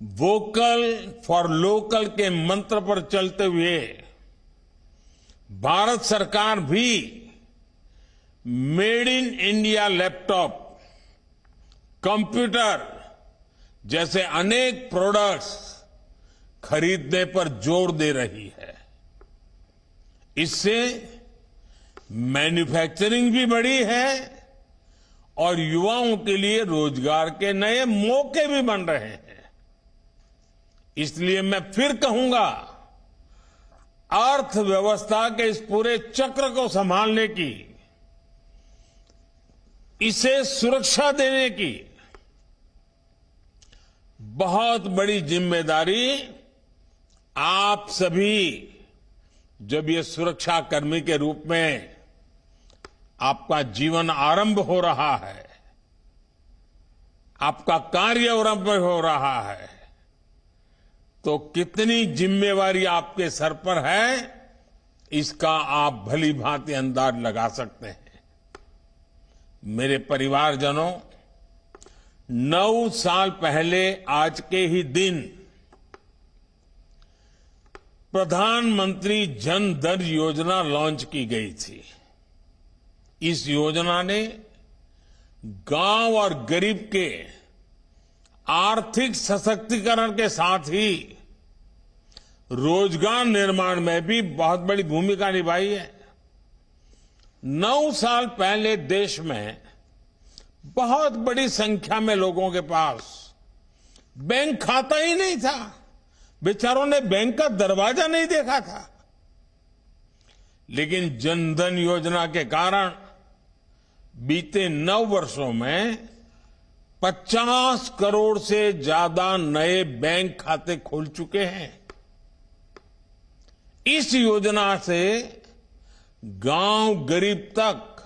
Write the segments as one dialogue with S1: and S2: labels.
S1: Vocal for local के मंत्र पर चलते हुए भारत सरकार भी made in India laptop, computer जैसे अनेक प्रोडक्ट्स खरीदने पर जोर दे रही है। इससे मैन्युफैक्चरिंग भी बढ़ी है और युवाओं के लिए रोजगार के नए मौके भी बन रहे हैं। इसलिए मैं फिर कहूंगा, अर्थव्यवस्था के इस पूरे चक्र को संभालने की, इसे सुरक्षा देने की बहुत बड़ी जिम्मेदारी आप सभी, जब ये सुरक्षा कर्मी के रूप में आपका जीवन आरंभ हो रहा है, आपका कार्य आरंभ हो रहा है, तो कितनी जिम्मेवारी आपके सर पर है, इसका आप भली भांति अंदाज लगा सकते हैं। मेरे परिवारजनों, 9 साल पहले आज के ही दिन प्रधानमंत्री जन धन योजना लॉन्च की गई थी। इस योजना ने गांव और गरीब के आर्थिक सशक्तिकरण के साथ ही रोजगार निर्माण में भी बहुत बड़ी भूमिका निभाई है। 9 साल पहले देश में बहुत बड़ी संख्या में लोगों के पास बैंक खाता ही नहीं था, बेचारों ने बैंक का दरवाजा नहीं देखा था। लेकिन जनधन योजना के कारण बीते 9 वर्षों में 50 करोड़ से ज्यादा नए बैंक खाते खुल चुके हैं। इस योजना से गांव गरीब तक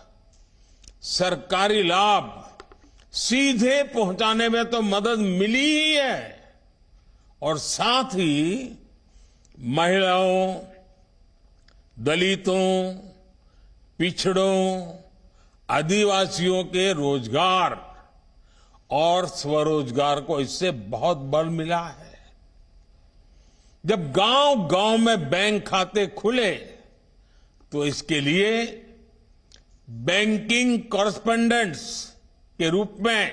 S1: सरकारी लाभ सीधे पहुंचाने में तो मदद मिली ही है, और साथ ही महिलाओं, दलितों, पिछड़ों, आदिवासियों के रोजगार और स्वरोजगार को इससे बहुत बल मिला है। जब गांव गांव में बैंक खाते खुले तो इसके लिए बैंकिंग कॉरेस्पोंडेंट्स के रूप में,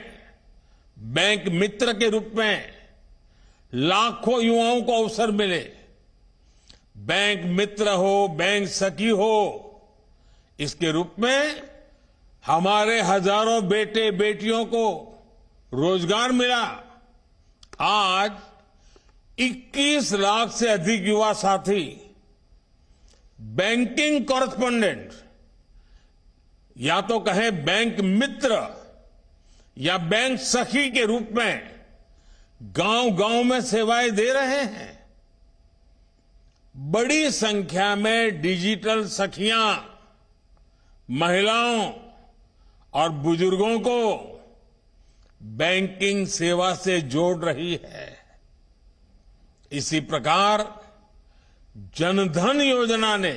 S1: बैंक मित्र के रूप में लाखों युवाओं को अवसर मिले। बैंक मित्र हो, बैंक सखी हो, इसके रूप में हमारे हजारों बेटे बेटियों को रोजगार मिला। आज 21 लाख से अधिक युवा साथी बैंकिंग कॉरेस्पोंडेंट, या तो कहें बैंक मित्र या बैंक सखी के रूप में गांव गांव में सेवाएं दे रहे हैं। बड़ी संख्या में डिजिटल सखियां महिलाओं और बुजुर्गों को बैंकिंग सेवा से जोड़ रही है। इसी प्रकार जनधन योजना ने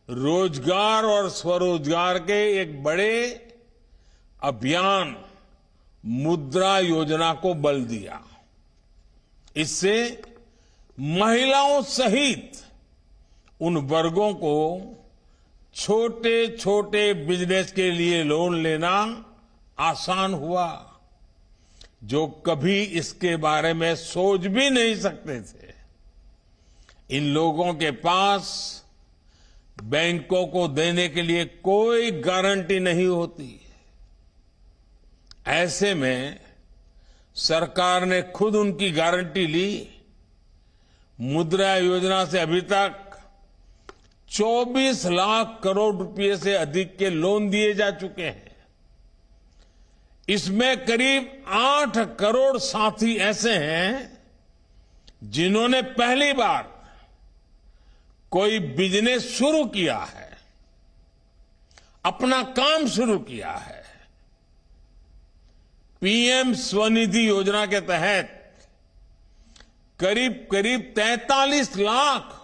S1: रोजगार और स्वरोजगार के एक बड़े अभियान मुद्रा योजना को बल दिया। इससे महिलाओं सहित उन वर्गों को छोटे छोटे बिजनेस के लिए लोन लेना आसान हुआ जो कभी इसके बारे में सोच भी नहीं सकते थे। इन लोगों के पास बैंकों को देने के लिए कोई गारंटी नहीं होती। ऐसे में सरकार ने खुद उनकी गारंटी ली। मुद्रा योजना से अभी तक 24 लाख करोड़ रुपए से अधिक के लोन दिए जा चुके हैं। इसमें करीब 8 करोड़ साथी ऐसे हैं जिन्होंने पहली बार कोई बिजनेस शुरू किया है, अपना काम शुरू किया है। पीएम स्वनिधि योजना के तहत करीब करीब 43 लाख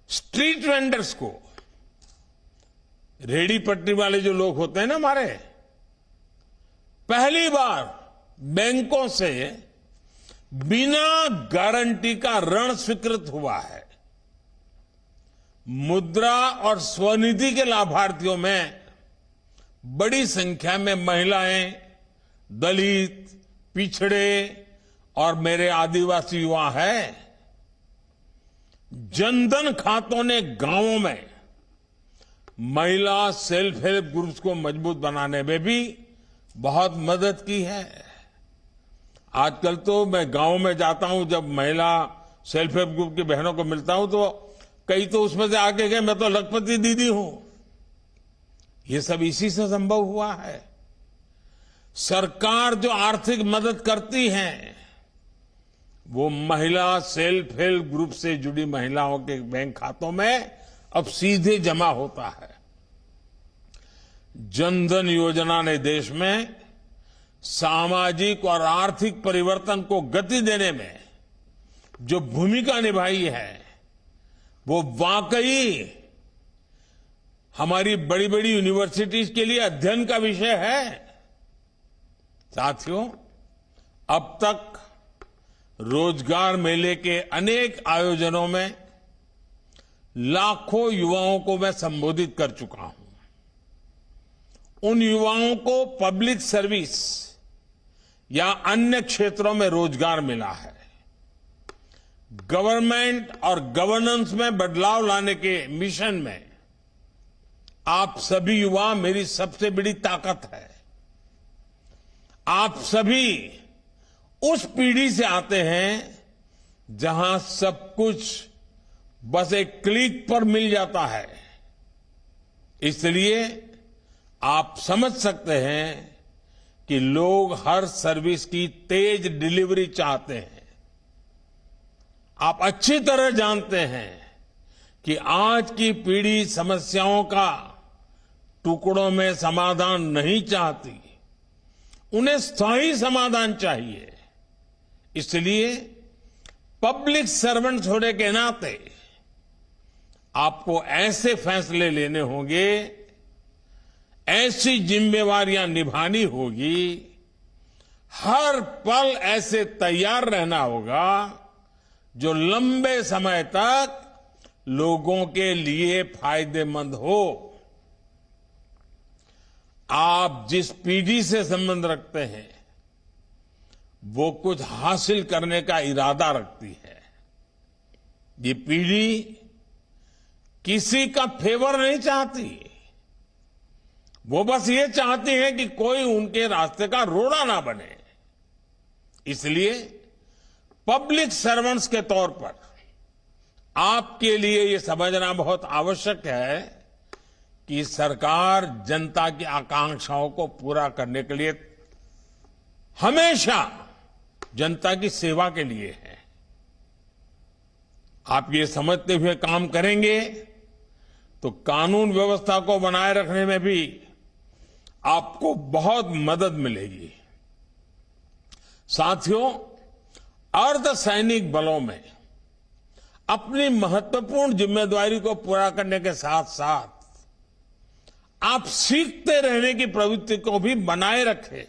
S1: स्ट्रीट वेंडर्स को, रेडी पटरी वाले जो लोग होते हैं ना हमारे, पहली बार बैंकों से बिना गारंटी का ऋण स्वीकृत हुआ है। मुद्रा और स्वनिधि के लाभार्थियों में बड़ी संख्या में महिलाएं, दलित, पिछड़े और मेरे आदिवासी युवा हैं। जनधन खातों ने गांवों में महिला सेल्फ हेल्प ग्रुप्स को मजबूत बनाने में भी बहुत मदद की है। आजकल तो मैं गांव में जाता हूं, जब महिला सेल्फ हेल्प ग्रुप की बहनों को मिलता हूं तो कई तो उसमें से आगे गए, मैं तो लखपति दीदी हूं। ये सब इसी से संभव हुआ है। सरकार जो आर्थिक मदद करती है वो महिला सेल्फ हेल्प ग्रुप से जुड़ी महिलाओं के बैंक खातों में अब सीधे जमा होता है। जनधन योजना ने देश में सामाजिक और आर्थिक परिवर्तन को गति देने में जो भूमिका निभाई है वो वाकई हमारी बड़ी बड़ी यूनिवर्सिटीज के लिए अध्ययन का विषय है। साथियों, अब तक रोजगार मेले के अनेक आयोजनों में लाखों युवाओं को मैं संबोधित कर चुका हूं। उन युवाओं को पब्लिक सर्विस या अन्य क्षेत्रों में रोजगार मिला है। गवर्नमेंट और गवर्नेंस में बदलाव लाने के मिशन में आप सभी युवा मेरी सबसे बड़ी ताकत है। आप सभी उस पीढ़ी से आते हैं जहां सब कुछ बस एक क्लिक पर मिल जाता है। इसलिए आप समझ सकते हैं कि लोग हर सर्विस की तेज डिलीवरी चाहते हैं। आप अच्छी तरह जानते हैं कि आज की पीढ़ी समस्याओं का टुकड़ों में समाधान नहीं चाहती, उन्हें स्थायी समाधान चाहिए। इसलिए पब्लिक सर्वेंट्स होने के नाते आपको ऐसे फैसले लेने होंगे, ऐसी जिम्मेवारियां निभानी होगी, हर पल ऐसे तैयार रहना होगा जो लंबे समय तक लोगों के लिए फायदेमंद हो। आप जिस पीढ़ी से संबंध रखते हैं वो कुछ हासिल करने का इरादा रखती है। ये पीढ़ी किसी का फेवर नहीं चाहती, वो बस ये चाहती है कि कोई उनके रास्ते का रोड़ा ना बने। इसलिए पब्लिक सर्वेंट्स के तौर पर आपके लिए ये समझना बहुत आवश्यक है कि सरकार जनता की आकांक्षाओं को पूरा करने के लिए हमेशा जनता की सेवा के लिए है। आप ये समझते हुए काम करेंगे तो कानून व्यवस्था को बनाए रखने में भी आपको बहुत मदद मिलेगी। साथियों, अर्धसैनिक बलों में अपनी महत्वपूर्ण जिम्मेदारी को पूरा करने के साथ साथ आप सीखते रहने की प्रवृत्ति को भी बनाए रखें।